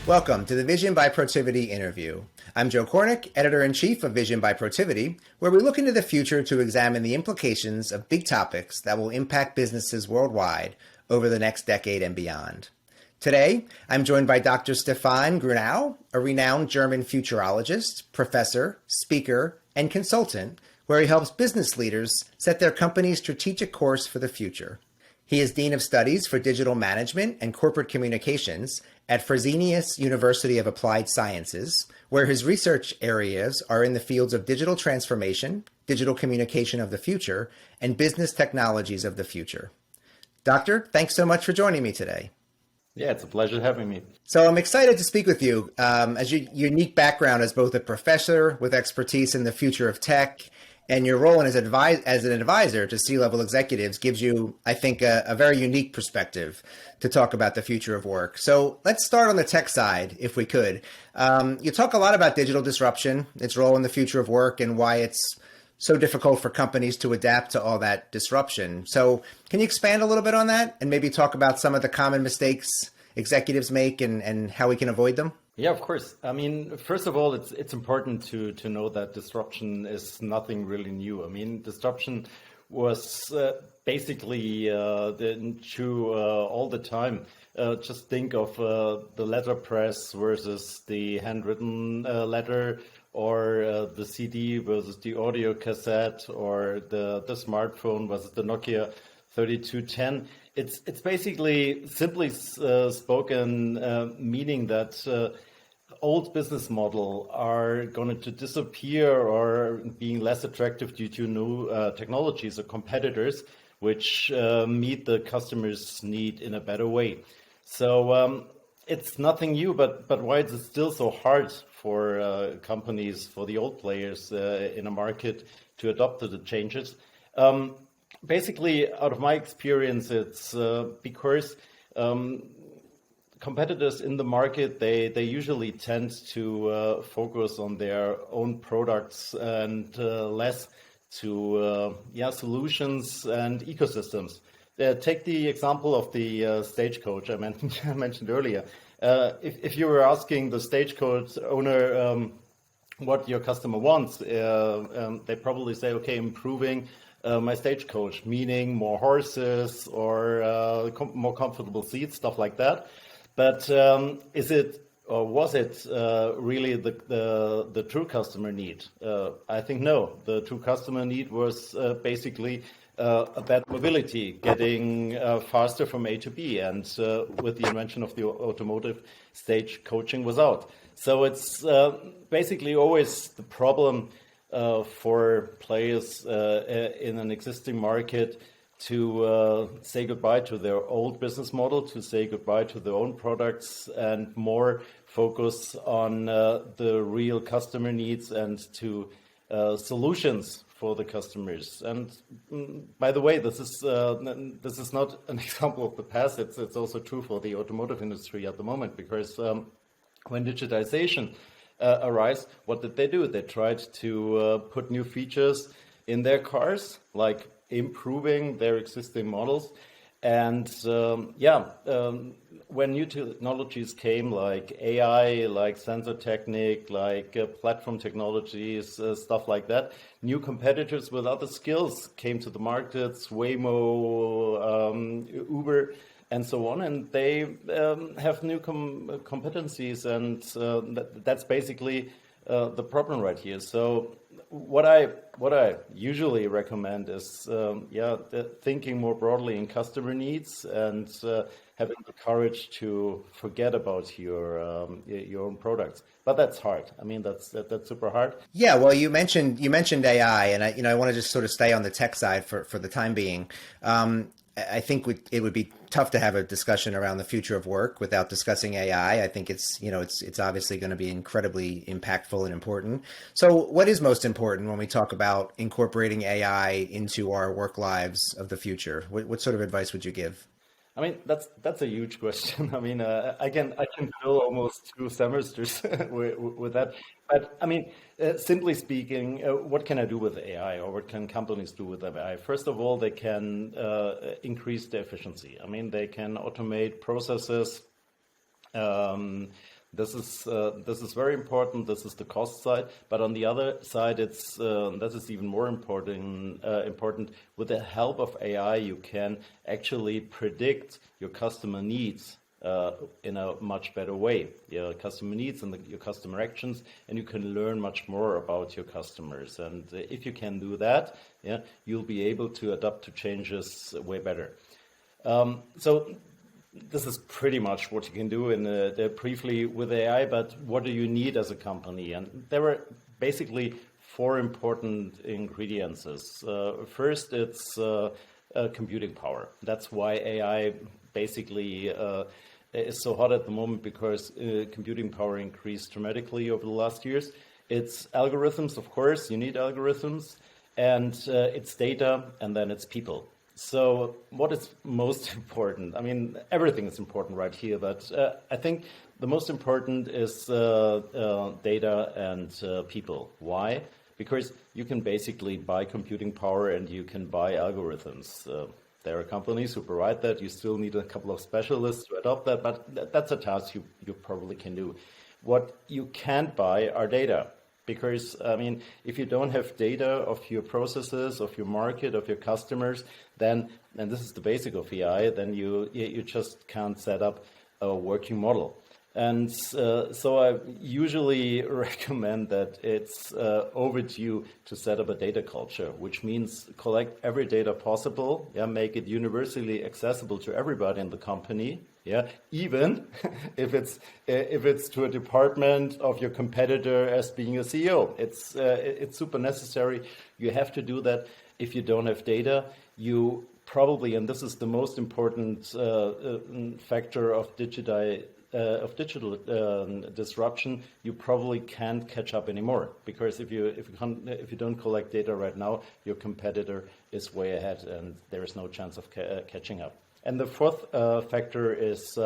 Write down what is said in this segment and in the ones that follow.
Welcome to the Vision by Protiviti interview. I'm Joe Kornik, Editor-in-Chief of Vision by Protiviti, where we look into the future to examine the implications of big topics that will impact businesses worldwide over the next decade and beyond. Today, I'm joined by Dr. Stefan Groner, a renowned German futurologist, professor, speaker, and consultant, where he helps business leaders set their company's strategic course for the future. He is Dean of Studies for Digital Management and Corporate Communications at Fresenius University of Applied Sciences, where his research areas are in the fields of digital transformation, digital communication of the future, and business technologies of the future. Doctor, thanks so much for joining me today. Yeah, it's a pleasure having me. So I'm excited to speak with you. As your unique background as both a professor with expertise in the future of tech and your role as an advisor to C-level executives gives you, I think, a very unique perspective to talk about the future of work. So let's start on the tech side, if we could. You talk a lot about digital disruption, its role in the future of work, and why it's so difficult for companies to adapt to all that disruption. So can you expand a little bit on that and maybe talk about some of the common mistakes executives make and how we can avoid them? Yeah, of course. I mean, first of all, it's important to know that disruption is nothing really new. I mean, disruption was basically true all the time. Just think of the letterpress versus the handwritten letter, or the CD versus the audio cassette, or the smartphone versus the Nokia 3210. It's basically simply spoken, meaning that old business model are going to disappear or being less attractive due to new technologies or competitors, which meet the customer's need in a better way. So it's nothing new, but why is it still so hard for companies, for the old players in a market to adopt to the changes? Basically, out of my experience, it's because competitors in the market, they usually tend to focus on their own products and less to solutions and ecosystems. Take the example of the Stagecoach I mentioned earlier. If you were asking the Stagecoach owner what your customer wants, they probably say, okay, improving my Stagecoach, meaning more horses or more comfortable seats, stuff like that. But is it or was it really the true customer need? I think no. The true customer need was basically a better mobility, getting faster from A to B, and with the invention of the automotive, Stagecoaching was out. So it's basically always the problem for players in an existing market to say goodbye to their old business model, to say goodbye to their own products, and more focus on the real customer needs and to solutions for the customers. And by the way, this is not an example of the past. It's also true for the automotive industry at the moment, because when digitization arose, what did they do? They tried to put new features in their cars, like improving their existing models. And when new technologies came, like AI, like sensor technique, like platform technologies, stuff like that, new competitors with other skills came to the markets, Waymo, Uber, and so on, and they have new competencies, and that's basically the problem right here. So what I usually recommend is thinking more broadly in customer needs and having the courage to forget about your own products. But that's hard. I mean, that's super hard. Yeah, well, you mentioned AI, and I want to just sort of stay on the tech side for the time being. I think it would be tough to have a discussion around the future of work without discussing AI. I think it's obviously going to be incredibly impactful and important. So what is most important when we talk about incorporating AI into our work lives of the future? What sort of advice would you give? I mean, that's a huge question. I mean, I can fill almost 2 semesters with that. But I mean, simply speaking, what can I do with AI, or what can companies do with AI? First of all, they can increase the efficiency. I mean, they can automate processes. This is very important. This is the cost side, but on the other side, it's that is even more important. Important with the help of AI, you can actually predict your customer needs in a much better way. Your customer needs and your customer actions, and you can learn much more about your customers. And if you can do that, yeah, you'll be able to adapt to changes way better. So this is pretty much what you can do briefly with AI, but what do you need as a company? And there are basically four important ingredients. First, it's computing power. That's why AI basically is so hot at the moment, because computing power increased dramatically over the last years. It's algorithms, of course, you need algorithms, and it's data, and then it's people. So what is most important? I mean, everything is important right here, but I think the most important is data and people. Why? Because you can basically buy computing power and you can buy algorithms. There are companies who provide that. You still need a couple of specialists to adopt that, but that's a task you probably can do. What you can't buy are data. Because, I mean, if you don't have data of your processes, of your market, of your customers, then, and this is the basic of AI, then you just can't set up a working model. And so I usually recommend that it's overdue to set up a data culture, which means collect every data possible, yeah, make it universally accessible to everybody in the company, yeah, even if it's to a department of your competitor as being a CEO. It's super necessary. You have to do that. If you don't have data, you probably, and this is the most important factor of digital disruption, you probably can't catch up anymore, because if you don't collect data right now, your competitor is way ahead, and there is no chance of catching up. And the fourth factor is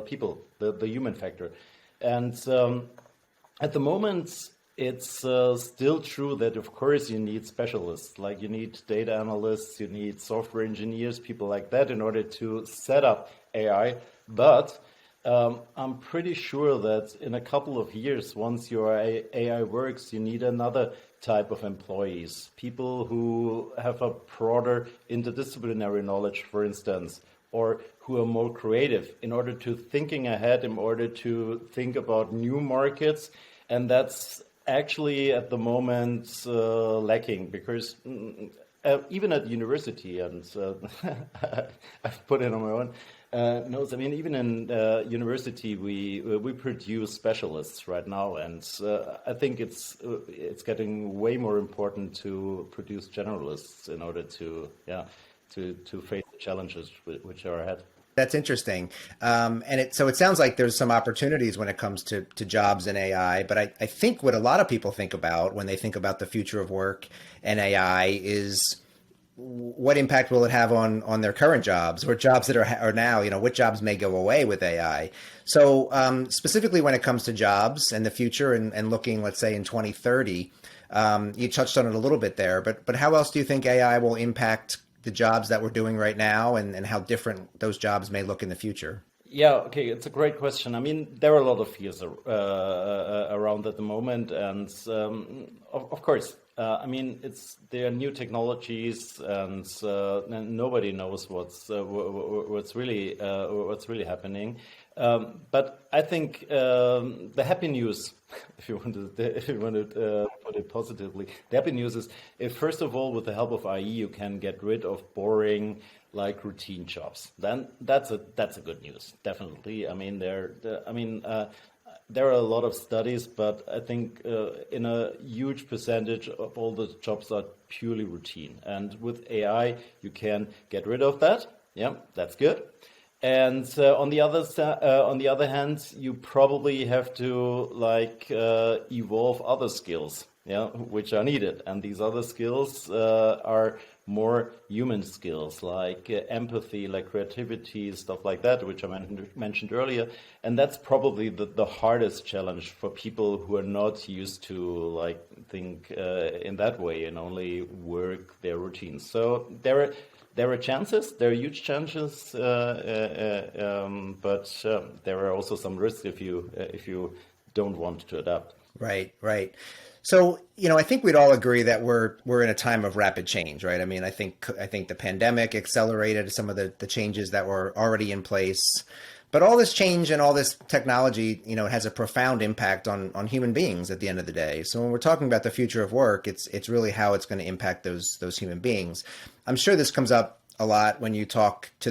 people, the human factor. And at the moment, it's still true that, of course, you need specialists, like you need data analysts, you need software engineers, people like that, in order to set up AI. But I'm pretty sure that in a couple of years, once your AI works, you need another type of employees, people who have a broader interdisciplinary knowledge, for instance, or who are more creative in order to thinking ahead, in order to think about new markets. And that's actually at the moment lacking, because even at university, and I've put it on my own notes. I mean, even in university, we produce specialists right now, and I think it's getting way more important to produce generalists in order to face the challenges which are ahead. That's interesting. So it sounds like there's some opportunities when it comes to jobs and AI, but I think what a lot of people think about when they think about the future of work and AI is, what impact will it have on their current jobs, or jobs that are now, what jobs may go away with AI? So specifically when it comes to jobs and the future and looking, let's say, in 2030, you touched on it a little bit there, but how else do you think AI will impact the jobs that we're doing right now, and how different those jobs may look in the future? Yeah, okay, it's a great question. I mean, there are a lot of fears around at the moment, and of course, I mean, there are new technologies, and nobody knows what's really happening. But I think the happy news, if you want to put it positively, the happy news is, if first of all, with the help of AI, you can get rid of boring, like, routine jobs. Then that's a good news, definitely. I mean, there are a lot of studies, but I think in a huge percentage of all the jobs are purely routine. And with AI, you can get rid of that. Yeah, that's good. And on the other hand, you probably have to evolve other skills, yeah, which are needed. And these other skills are more human skills, like empathy, like creativity, stuff like that, which I mentioned earlier. And that's probably the hardest challenge for people who are not used to think in that way and only work their routines. So there there are chances, there are huge chances, but there are also some risks if you don't want to adapt. Right, right. So, I think we'd all agree that we're in a time of rapid change, right? I mean, I think the pandemic accelerated some of the changes that were already in place. But all this change and all this technology, has a profound impact on human beings at the end of the day. So when we're talking about the future of work, it's really how it's going to impact those human beings. I'm sure this comes up a lot when you talk to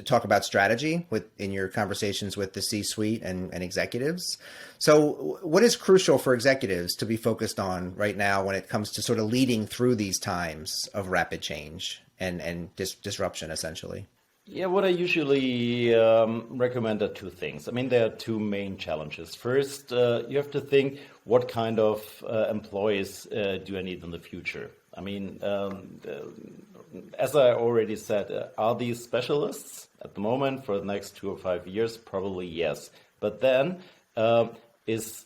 talk about strategy in your conversations with the C-suite and executives. So what is crucial for executives to be focused on right now when it comes to sort of leading through these times of rapid change and disruption, essentially? Yeah, what I usually recommend are two things. I mean, there are two main challenges. First, you have to think, what kind of employees do I need in the future? I mean, as I already said, are these specialists at the moment for the next 2 or 5 years? Probably yes. But then, is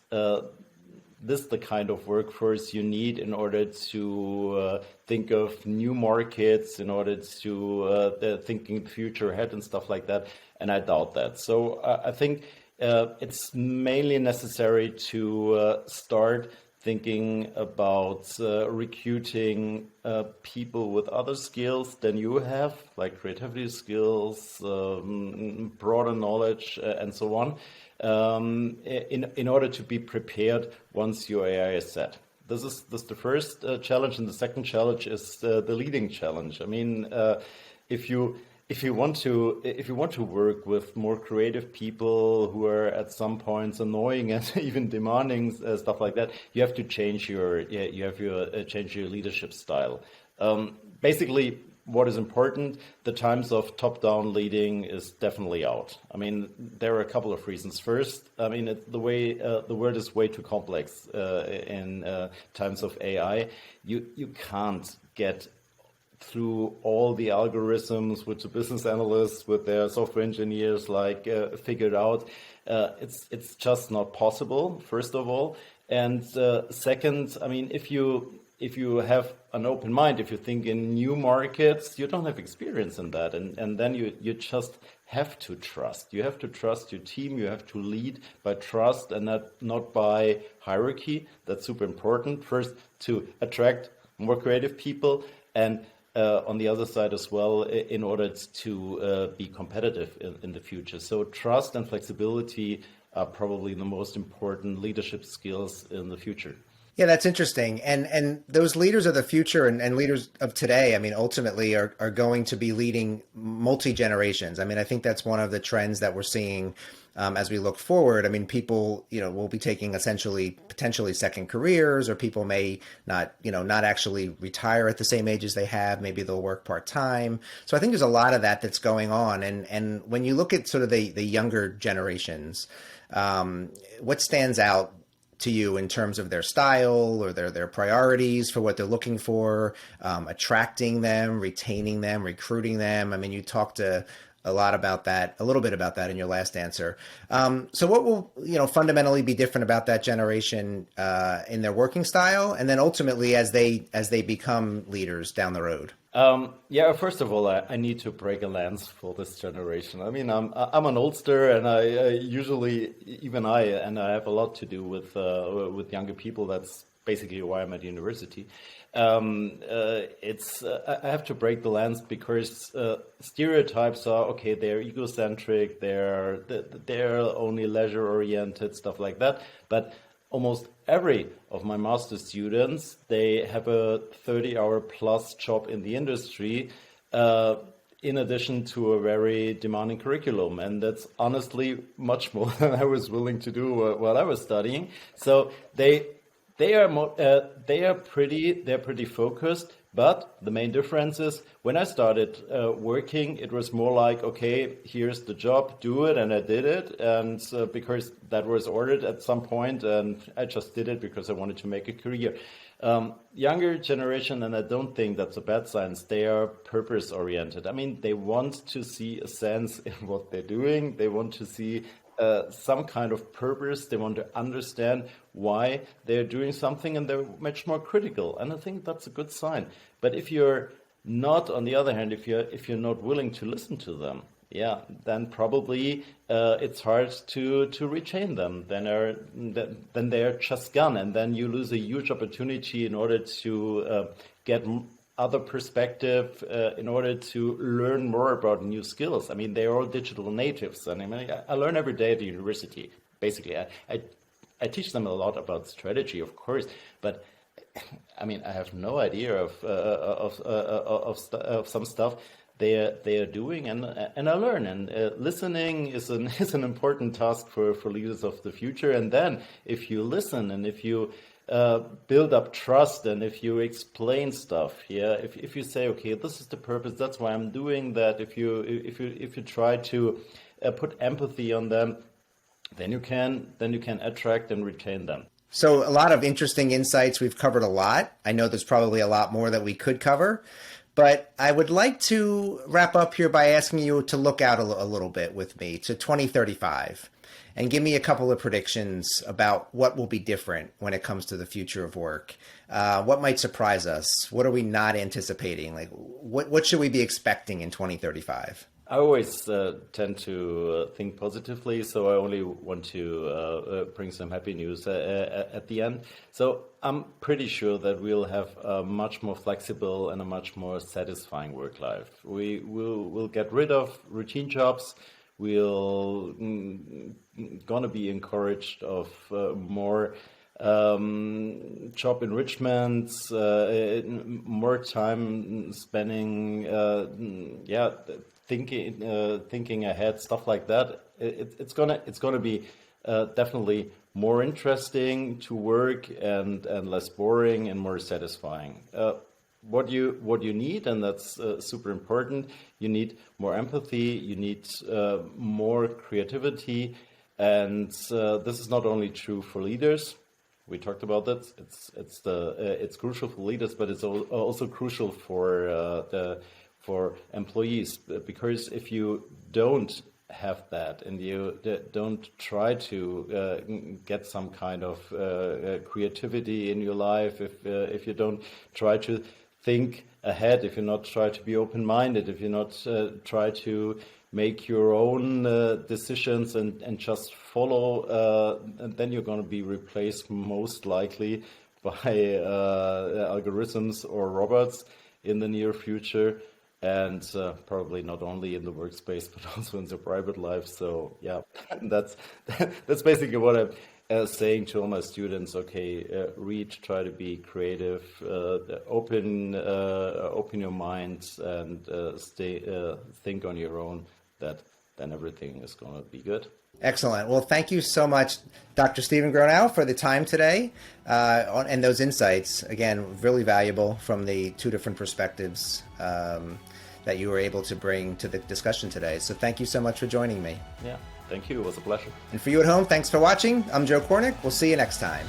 this the kind of workforce you need in order to think of new markets, in order to thinking future ahead and stuff like that? And I doubt that. So I think it's mainly necessary to start thinking about recruiting people with other skills than you have, like creativity skills, broader knowledge, and so on, in order to be prepared once your AI is set. This is the first challenge, and the second challenge is the leading challenge. I mean, if you want to work with more creative people who are at some points annoying and even demanding, stuff like that, you have to change your leadership style. Basically, what is important, the times of top-down leading is definitely out. I mean, there are a couple of reasons. First, I mean, the world is way too complex in times of AI. You can't get through all the algorithms which the business analysts with their software engineers figured out. It's just not possible, first of all. And second, I mean, if you have an open mind, if you think in new markets, you don't have experience in that. And then you just have to trust. You have to trust your team. You have to lead by trust and not by hierarchy. That's super important. First, to attract more creative people, and on the other side as well, in order to be competitive in the future. So trust and flexibility are probably the most important leadership skills in the future. Yeah, that's interesting. And those leaders of the future and leaders of today, I mean, ultimately are going to be leading multi-generations. I mean, I think that's one of the trends that we're seeing as we look forward. I mean, people, will be taking potentially second careers, or people may not actually retire at the same age as they have. Maybe they'll work part-time. So I think there's a lot of that's going on. And when you look at sort of the younger generations, what stands out to you in terms of their style or their priorities for what they're looking for, attracting them, retaining them, recruiting them? I mean, you talked a little bit about that in your last answer. So what will, fundamentally be different about that generation in their working style, and then ultimately as they become leaders down the road? Yeah, first of all, I need to break a lance for this generation. I mean, I'm an oldster, and I usually, I have a lot to do with younger people. That's basically why I'm at university. I have to break the lance because stereotypes are okay. They're egocentric. They're only leisure oriented, stuff like that. But almost every of my master students, they have a 30-hour plus job in the industry, in addition to a very demanding curriculum. And that's honestly much more than I was willing to do while I was studying. So they're pretty focused. But the main difference is when I started working, it was more like, okay, here's the job, do it, and I did it, and because that was ordered at some point, and I just did it because I wanted to make a career. Younger generation, and I don't think that's a bad sign, they are purpose oriented. I mean, they want to see a sense in what they're doing. They want to see some kind of purpose. They want to understand why they're doing something, and they're much more critical. And I think that's a good sign. But if you're Not on the other hand, if you're not willing to listen to them, yeah, then probably it's hard to retain them. Then they're just gone, and then you lose a huge opportunity in order to get other perspective, in order to learn more about new skills. I mean, they're all digital natives, and I mean, I learn every day at the university. Basically, I teach them a lot about strategy, of course, but I mean, I have no idea of some stuff they are doing, and I learn. And listening is an important task for leaders of the future. And then, if you listen and if you build up trust and if you explain stuff, if you say, okay, this is the purpose, that's why I'm doing that. If you try to put empathy on them, then you can attract and retain them. So a lot of interesting insights. We've covered a lot. I know there's probably a lot more that we could cover, but I would like to wrap up here by asking you to look out a little bit with me to 2035 and give me a couple of predictions about what will be different when it comes to the future of work. What might surprise us? What are we not anticipating? Like, what should we be expecting in 2035? I always tend to think positively, so I only want to bring some happy news at the end. So I'm pretty sure that we'll have a much more flexible and a much more satisfying work life. We'll get rid of routine jobs. We'll gonna be encouraged of more job enrichment, more time spending, thinking ahead, stuff like that. It's gonna be definitely more interesting to work and less boring and more satisfying. What you need, and that's super important, you need more empathy, you need more creativity, and this is not only true for leaders. We talked about that. It's crucial for leaders, but it's also crucial for employees, because if you don't have that and you don't try to get some kind of creativity in your life, if you don't try to think ahead, if you not try to be open-minded, if you not try to make your own decisions and just follow, and then you're going to be replaced most likely by algorithms or robots in the near future. And probably not only in the workspace, but also in the private life. So yeah, that's basically what I'm saying to all my students. Okay, read, try to be creative, open your minds, and think on your own. Then everything is going to be good. Excellent. Well, thank you so much, Dr. Stefan Groner, for the time today and those insights. Again, really valuable from the two different perspectives that you were able to bring to the discussion today. So thank you so much for joining me. Yeah, thank you. It was a pleasure. And for you at home, thanks for watching. I'm Joe Kornik. We'll see you next time.